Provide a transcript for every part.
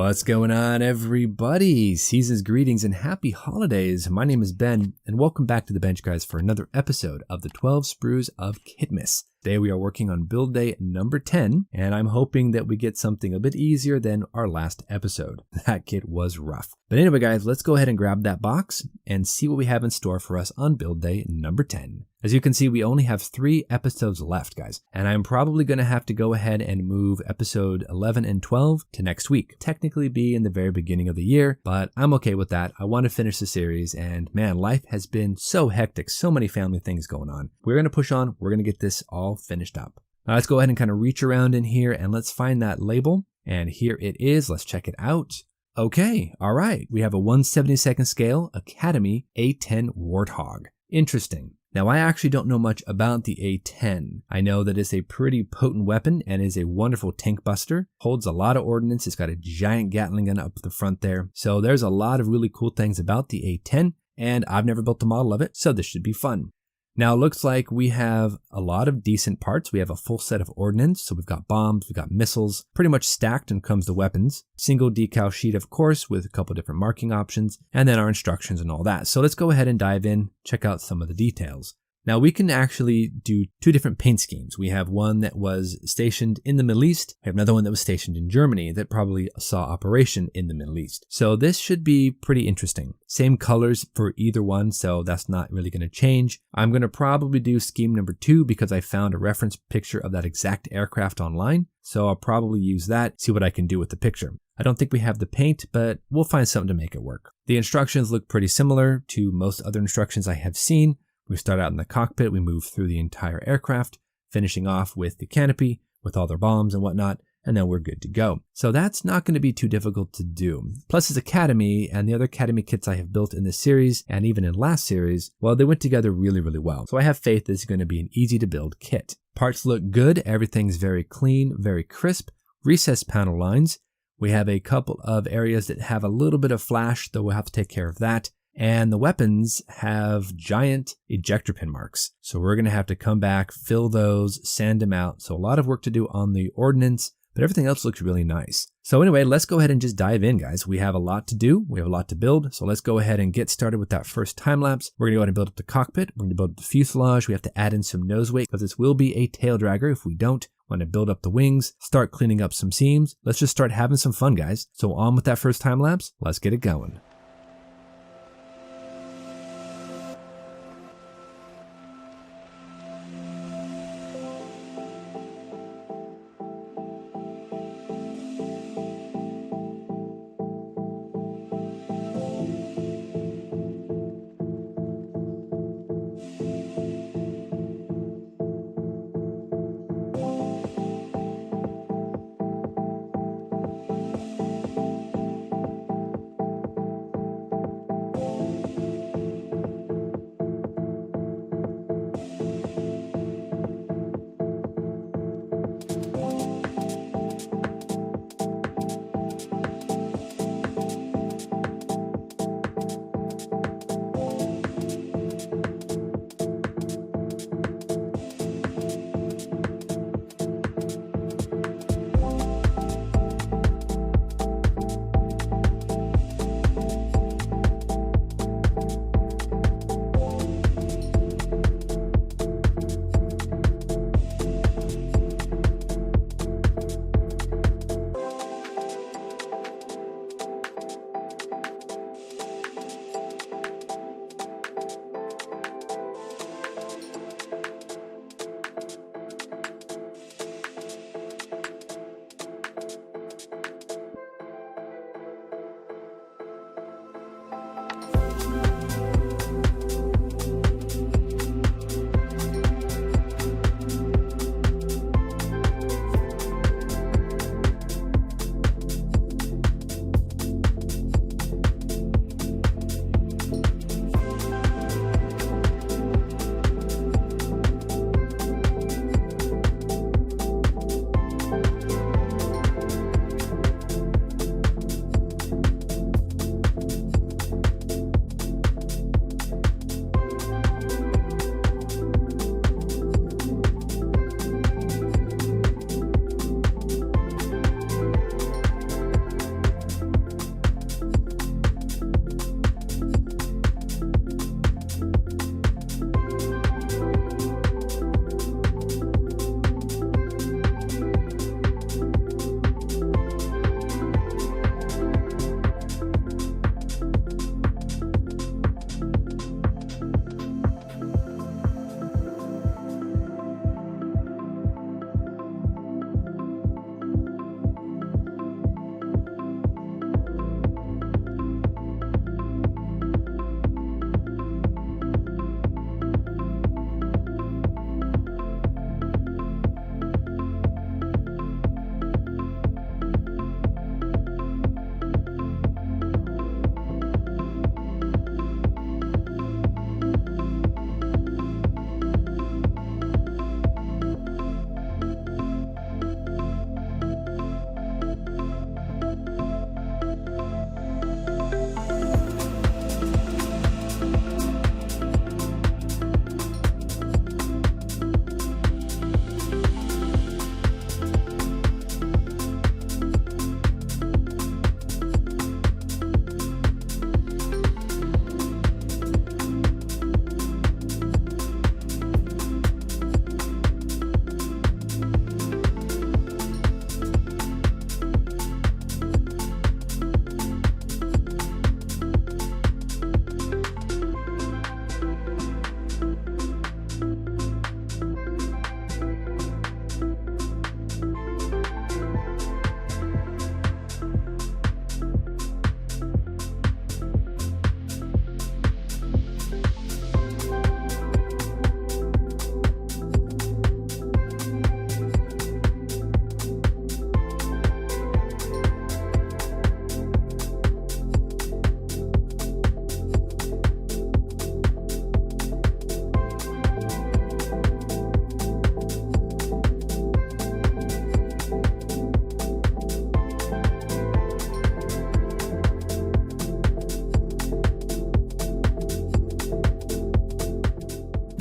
What's going on, everybody? Season's greetings and happy holidays. My name is Ben, and welcome back to the bench, guys, for another episode of the 12 Sprues of Kitmas. Today we are working on build day number 10, and I'm hoping that we get something a bit easier than our last episode. That kit was rough. But anyway, guys, let's go ahead and grab that box and see what we have in store for us on build day number 10. As you can see, we only have 3 episodes left, guys, and I'm probably going to have to go ahead and move episode 11 and 12 to next week. Technically be in the very beginning of the year, but I'm okay with that. I want to finish the series, and man, life has been so hectic, so many family things going on. We're going to push on. We're going to get this all finished up. Now let's go ahead and kind of reach around in here and let's find that label. And here it is. Let's check it out. Okay, all right. We have a 1/72nd scale Academy A10 Warthog. Interesting. Now, I actually don't know much about the A10. I know that it's a pretty potent weapon and is a wonderful tank buster. Holds a lot of ordnance. It's got a giant Gatling gun up the front there. So there's a lot of really cool things about the A10, and I've never built a model of it, so this should be fun. Now, it looks like we have a lot of decent parts. We have a full set of ordnance. So we've got bombs, we've got missiles, pretty much stacked when it comes to weapons. Single decal sheet, of course, with a couple different marking options, and then our instructions and all that. So let's go ahead and dive in, check out some of the details. Now we can actually do 2 different paint schemes. We have one that was stationed in the Middle East. We have another one that was stationed in Germany that probably saw operation in the Middle East. So this should be pretty interesting. Same colors for either one, so that's not really going to change. I'm going to probably do scheme number 2 because I found a reference picture of that exact aircraft online. So I'll probably use that, see what I can do with the picture. I don't think we have the paint, but we'll find something to make it work. The instructions look pretty similar to most other instructions I have seen. We start out in the cockpit, we move through the entire aircraft, finishing off with the canopy, with all their bombs and whatnot, and then we're good to go. So that's not going to be too difficult to do. Plus it's Academy, and the other Academy kits I have built in this series, and even in last series, well, they went together really, really well. So I have faith this is going to be an easy to build kit. Parts look good, everything's very clean, very crisp. Recessed panel lines. We have a couple of areas that have a little bit of flash, though we'll have to take care of that. And the weapons have giant ejector pin marks. So we're going to have to come back, fill those, sand them out. So a lot of work to do on the ordnance, but everything else looks really nice. So anyway, let's go ahead and just dive in, guys. We have a lot to do. We have a lot to build. So let's go ahead and get started with that first time lapse. We're going to go ahead and build up the cockpit. We're going to build up the fuselage. We have to add in some nose weight because this will be a tail dragger if we don't. Want to build up the wings, start cleaning up some seams. Let's just start having some fun, guys. So on with that first time lapse. Let's get it going.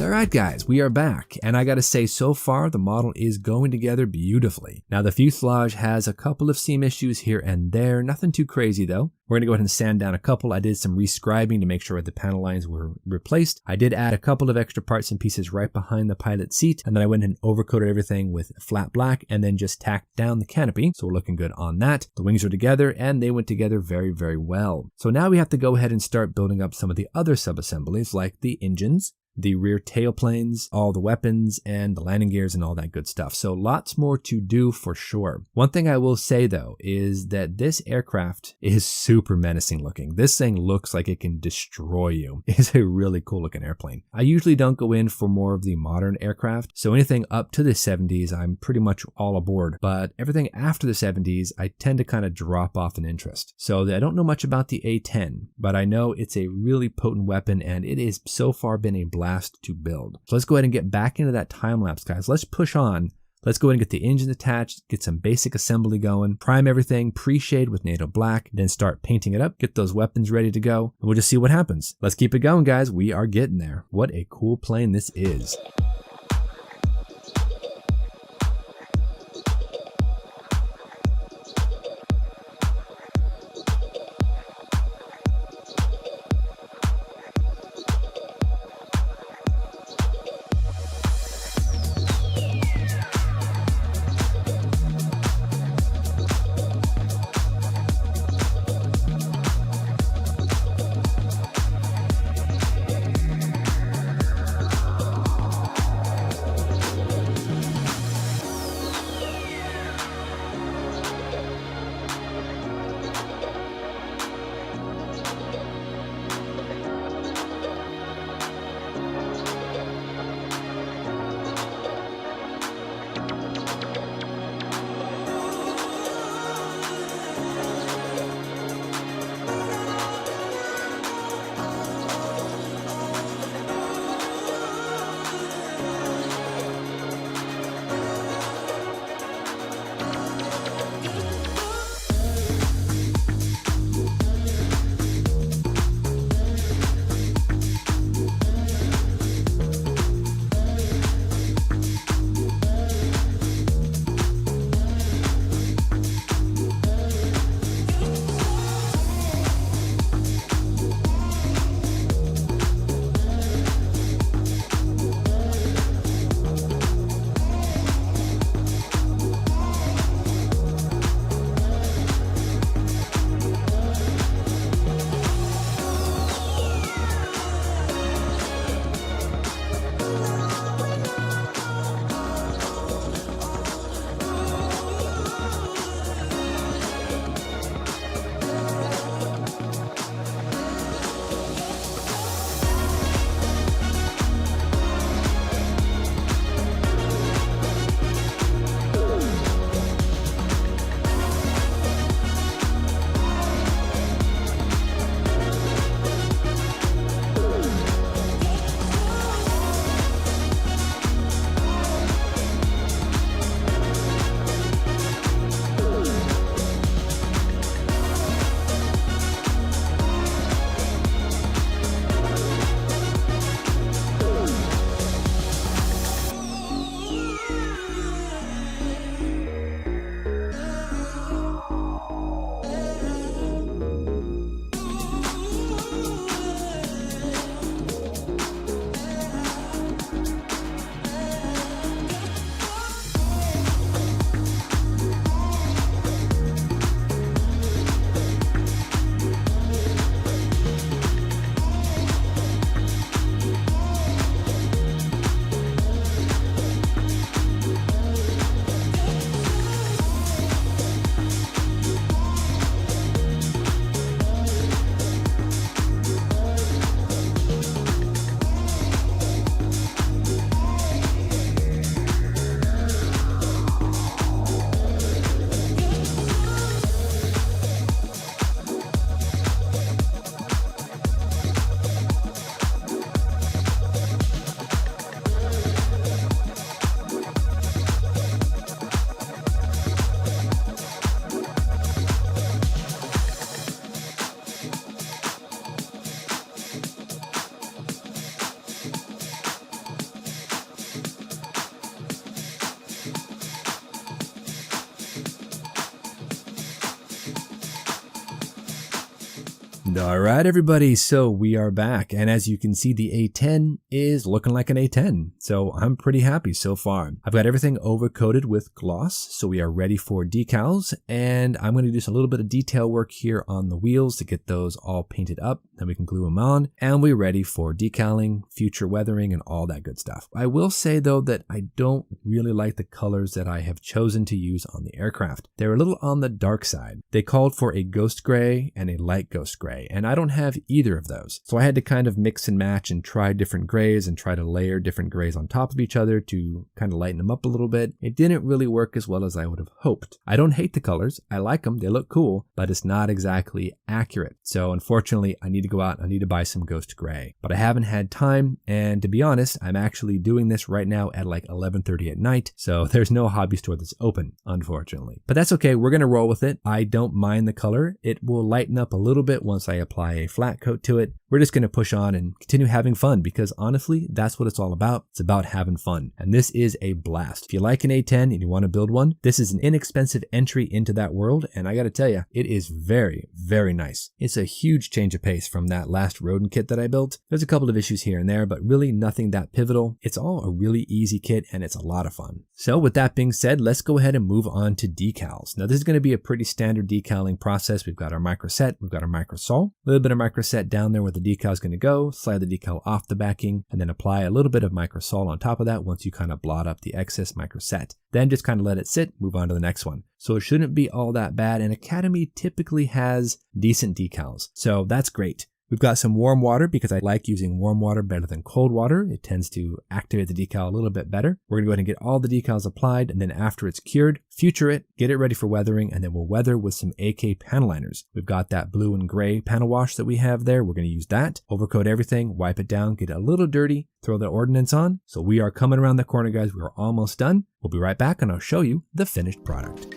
Alright guys, we are back, and I gotta say so far the model is going together beautifully. Now the fuselage has a couple of seam issues here and there, nothing too crazy though. We're gonna go ahead and sand down a couple. I did some rescribing to make sure the panel lines were replaced. I did add a couple of extra parts and pieces right behind the pilot seat, and then I went and overcoated everything with flat black and then just tacked down the canopy, so we're looking good on that. The wings are together and they went together very, very well. So now we have to go ahead and start building up some of the other sub-assemblies like the engines, the rear tailplanes, all the weapons, and the landing gears and all that good stuff. So lots more to do for sure. One thing I will say though is that this aircraft is super menacing looking. This thing looks like it can destroy you. It's a really cool looking airplane. I usually don't go in for more of the modern aircraft, so anything up to the 70s I'm pretty much all aboard, but everything after the 70s I tend to kind of drop off in interest. So I don't know much about the A-10, but I know it's a really potent weapon and it has so far been a blast to build. So let's go ahead and get back into that time lapse, guys. Let's push on. Let's go ahead and get the engines attached, get some basic assembly going, prime everything, pre-shade with NATO black, then start painting it up, get those weapons ready to go, and we'll just see what happens. Let's keep it going, guys. We are getting there. What a cool plane this is. All right, everybody. So we are back. And as you can see, the A10 is looking like an A10. So I'm pretty happy so far. I've got everything overcoated with gloss. So we are ready for decals. And I'm going to do a little bit of detail work here on the wheels to get those all painted up. Then we can glue them on. And we're ready for decaling, future weathering, and all that good stuff. I will say, though, that I don't really like the colors that I have chosen to use on the aircraft. They're a little on the dark side. They called for a ghost gray and a light ghost gray, and I don't have either of those. So I had to kind of mix and match and try different grays and try to layer different grays on top of each other to kind of lighten them up a little bit. It didn't really work as well as I would have hoped. I don't hate the colors. I like them. They look cool, but it's not exactly accurate. So unfortunately, I need to go out. I need to buy some ghost gray, but I haven't had time. And to be honest, I'm actually doing this right now at like 11:30 at night. So there's no hobby store that's open, unfortunately, but that's okay. We're going to roll with it. I don't mind the color. It will lighten up a little bit once I apply a flat coat to it. We're just going to push on and continue having fun because honestly, that's what it's all about. It's about having fun. And this is a blast. If you like an A10 and you want to build one, this is an inexpensive entry into that world. And I got to tell you, it is very, very nice. It's a huge change of pace from that last rodent kit that I built. There's a couple of issues here and there, but really nothing that pivotal. It's all a really easy kit and it's a lot of fun. So with that being said, let's go ahead and move on to decals. Now this is going to be a pretty standard decaling process. We've got our micro set, we've got our micro sol, a little bit of micro set down there where the decal is going to go, slide the decal off the backing, and then apply a little bit of micro sol on top of that once you kind of blot up the excess micro set. Then just kind of let it sit, move on to the next one. So it shouldn't be all that bad, and Academy typically has decent decals. So that's great. We've got some warm water because I like using warm water better than cold water. It tends to activate the decal a little bit better. We're going to go ahead and get all the decals applied, and then after it's cured, future it, get it ready for weathering, and then we'll weather with some AK panel liners. We've got that blue and gray panel wash that we have there. We're going to use that, overcoat everything, wipe it down, get it a little dirty, throw the ordnance on. So we are coming around the corner, guys. We are almost done. We'll be right back, and I'll show you the finished product.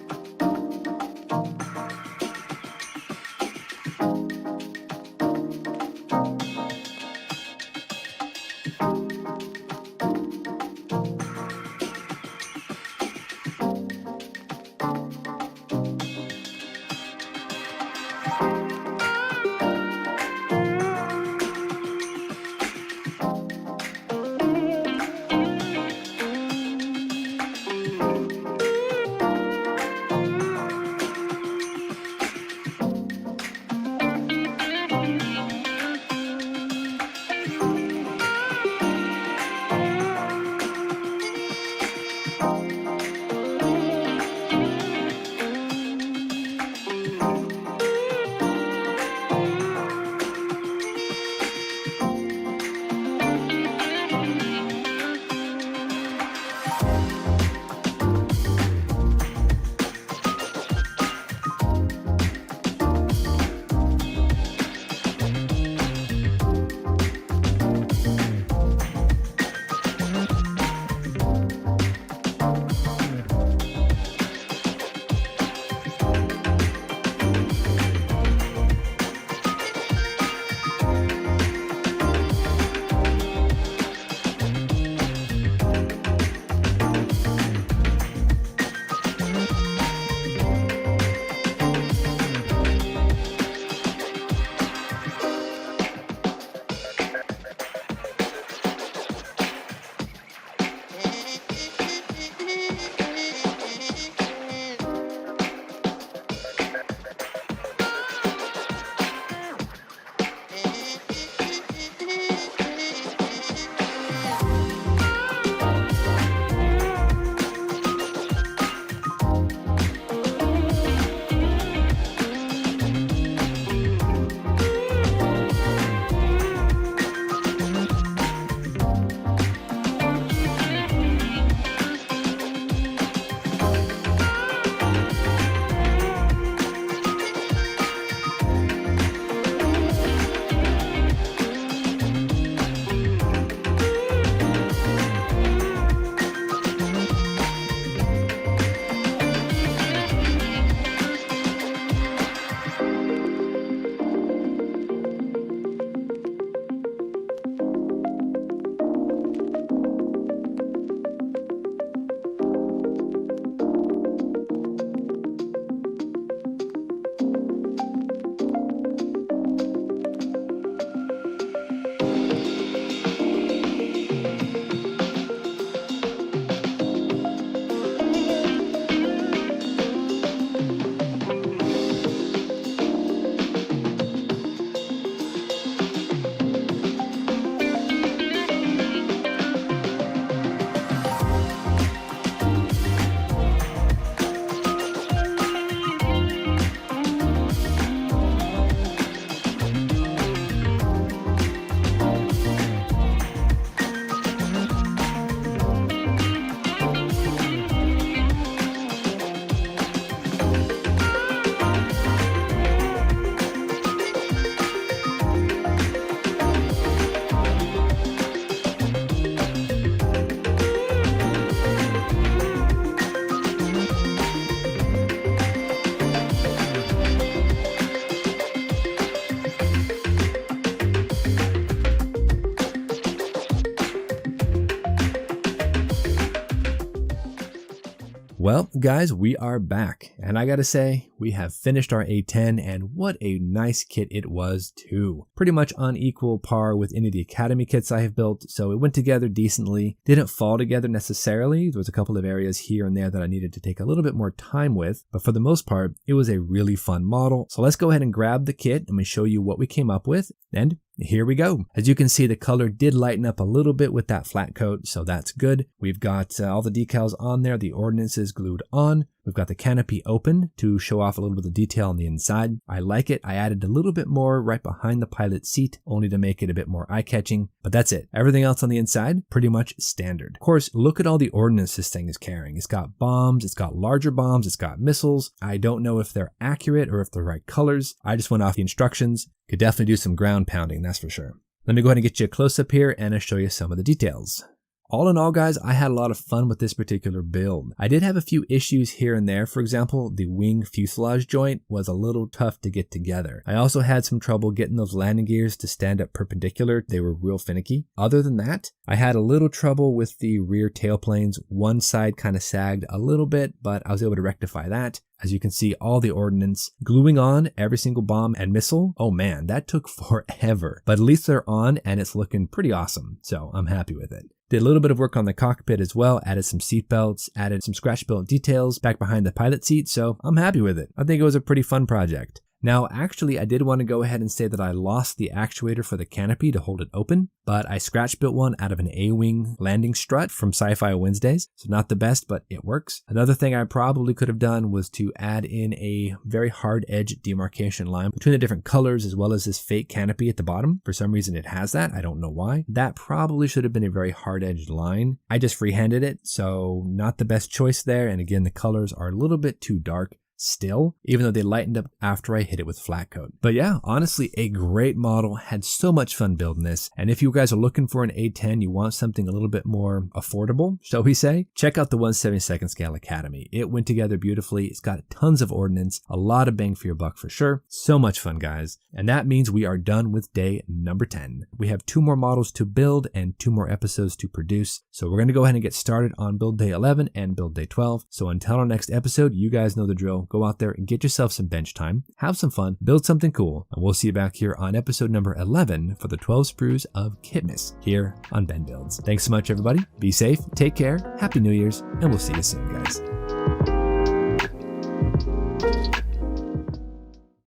Well, guys, we are back, and I gotta say, we have finished our A10, and what a nice kit it was too. Pretty much on equal par with any of the Academy kits I have built, so it went together decently. Didn't fall together necessarily. There was a couple of areas here and there that I needed to take a little bit more time with, but for the most part, it was a really fun model. So let's go ahead and grab the kit and we show you what we came up with, and here we go. As you can see, the color did lighten up a little bit with that flat coat, so that's good. We've got all the decals on there, the ordnances glued on. We've got the canopy open to show off a little bit of detail on the inside. I like it. I added a little bit more right behind the pilot seat, only to make it a bit more eye-catching, but that's it. Everything else on the inside, pretty much standard. Of course, look at all the ordnance this thing is carrying. It's got bombs, it's got larger bombs, it's got missiles. I don't know if they're accurate or if they're right colors. I just went off the instructions. Could definitely do some ground pounding, that's for sure. Let me go ahead and get you a close-up here and I'll show you some of the details. All in all, guys, I had a lot of fun with this particular build. I did have a few issues here and there. For example, the wing fuselage joint was a little tough to get together. I also had some trouble getting those landing gears to stand up perpendicular. They were real finicky. Other than that, I had a little trouble with the rear tailplanes. One side kind of sagged a little bit, but I was able to rectify that. As you can see, all the ordnance gluing on every single bomb and missile. Oh man, that took forever, but at least they're on and it's looking pretty awesome. So I'm happy with it. Did a little bit of work on the cockpit as well, added some seat belts, added some scratch built details back behind the pilot seat. So I'm happy with it. I think it was a pretty fun project. Now, actually, I did want to go ahead and say that I lost the actuator for the canopy to hold it open, but I scratch built one out of an A-wing landing strut from Sci-Fi Wednesdays. So not the best, but it works. Another thing I probably could have done was to add in a very hard edge demarcation line between the different colors as well as this fake canopy at the bottom. For some reason it has that. I don't know why. That probably should have been a very hard edged line. I just freehanded it, so not the best choice there. And again, the colors are a little bit too dark still, even though they lightened up after I hit it with flat coat. But yeah, honestly, a great model. Had so much fun building this. And if you guys are looking for an A10, you want something a little bit more affordable, shall we say, check out the 1/72nd Scale Academy. It went together beautifully. It's got tons of ordnance, a lot of bang for your buck for sure. So much fun, guys. And that means we are done with day number 10. We have 2 more models to build and 2 more episodes to produce. So we're going to go ahead and get started on build day 11 and build day 12. So until our next episode, you guys know the drill. Go out there and get yourself some bench time, have some fun, build something cool, and we'll see you back here on episode number 11 for the 12 Sprues of Kitmas here on Ben Builds. Thanks so much, everybody. Be safe, take care, Happy New Year's, and we'll see you soon, guys.